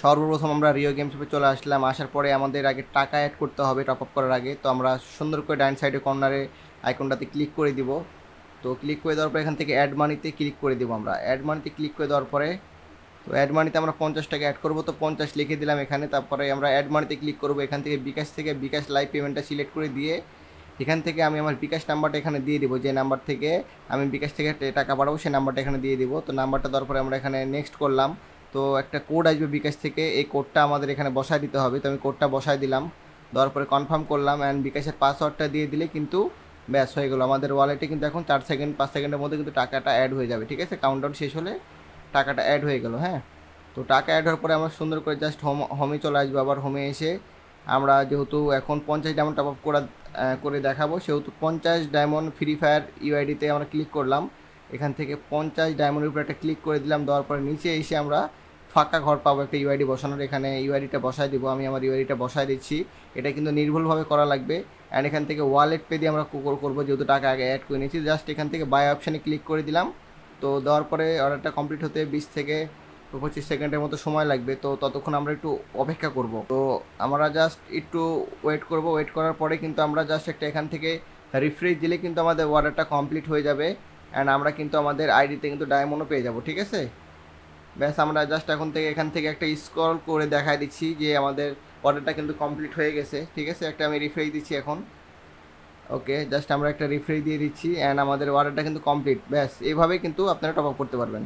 সর্বপ্রথম আমরা Rio games শপে চলে আসলাম। আসার পরে আমাদের আগে টাকা অ্যাড করতে হবে টপ আপ করার আগে। তো আমরা সুন্দর করে ডান সাইডে কর্নারে আইকনটাতে ক্লিক করে দিব। তো ক্লিক করে দেওয়ার পর এখান থেকে অ্যাড মানিতে ক্লিক করে দিব। আমরা অ্যাড মানিতে ক্লিক করে দেওয়ার পরে তো অ্যাড মানিতে আমরা 50 টাকা অ্যাড করবো, তো 50 লিখে দিলাম এখানে। তারপরে আমরা অ্যাড মানিতে ক্লিক করবো, এখান থেকে বিকাশ লাইভ পেমেন্টটা সিলেক্ট করে দিয়ে এখান থেকে আমি আমার বিকাশ নাম্বারটা এখানে দিয়ে দিব। যে নাম্বার থেকে আমি বিকাশ থেকে টাকা পাঠাবো সেই নাম্বারটা এখানে দিয়ে দিব। তো নাম্বারটা দেওয়ার পরে আমরা এখানে নেক্সট করলাম। তো একটা কোড আসবে বিকাশ থেকে, এই কোডটা আমাদের এখানে বসায় দিতে হবে। তো আমি কোডটা বসায় দিলাম, দেওয়ার পরে কনফার্ম করলাম অ্যান্ড বিকাশের পাসওয়ার্ডটা দিয়ে দিলে কিন্তু ব্যাস হয়ে গেলো। আমাদের ওয়ালেটে কিন্তু এখন 4 সেকেন্ড 5 সেকেন্ডের মধ্যে কিন্তু টাকাটা অ্যাড হয়ে যাবে। ঠিক আছে, কাউন্টডাউন শেষ হলে টাকাটা অ্যাড হয়ে গেলো। হ্যাঁ, তো টাকা অ্যাড হওয়ার পরে আমরা সুন্দর করে জাস্ট হোমে চলে আসবো। আবার হোমে এসে আমরা যেহেতু এখন 50 ডায়মন্ড টপ আপ করে দেখাবো, সেহেতু 50 ডায়মন্ড ফ্রি ফায়ার ইউআইডিতে আমরা ক্লিক করলাম। এখান থেকে 50 ডায়মন্ডের উপরে একটা ক্লিক করে দিলাম। দেওয়ার পরে নিচে এসে আমরা ফাঁকা ঘর পাবো একটা ইউআইডি বসানোর। এখানে ইউআইডিটা বসায় দিব। আমি আমার ইউআইডিটা বসায় দিচ্ছি। এটা কিন্তু নির্ভুলভাবে করা লাগবে। অ্যান্ড এখান থেকে ওয়ালেট পে দিয়ে আমরা করবো, যেহেতু টাকা আগে অ্যাড করে নিয়েছি। জাস্ট এখান থেকে বাই অপশানে ক্লিক করে দিলাম। তো দেওয়ার পরে অর্ডারটা কমপ্লিট হতে 20 থেকে 25 সেকেন্ডের মতো সময় লাগবে। তো ততক্ষণ আমরা একটু অপেক্ষা করব। তো আমরা জাস্ট একটু ওয়েট করব। ওয়েট করার পরে কিন্তু আমরা জাস্ট একটা এখান থেকে রিফ্রেশ দিলে কিন্তু আমাদের অর্ডারটা কমপ্লিট হয়ে যাবে। অ্যান্ড আমরা কিন্তু আমাদের আইডিতে কিন্তু ডায়মন্ডও পেয়ে যাব। ঠিক আছে, ব্যাস আমরা জাস্ট এখান থেকে একটা স্ক্রল করে দেখাই দিচ্ছি যে আমাদের অর্ডারটা কিন্তু কমপ্লিট হয়ে গেছে। ঠিক আছে, একটা আমি রিফ্রেশ দিচ্ছি এখন। ওকে, জাস্ট আমরা একটা রিফ্রেশ দিয়ে দিচ্ছি অ্যান্ড আমাদের অর্ডারটা কিন্তু কমপ্লিট। ব্যাস এইভাবেই কিন্তু আপনারা টপ আপ করতে পারবেন।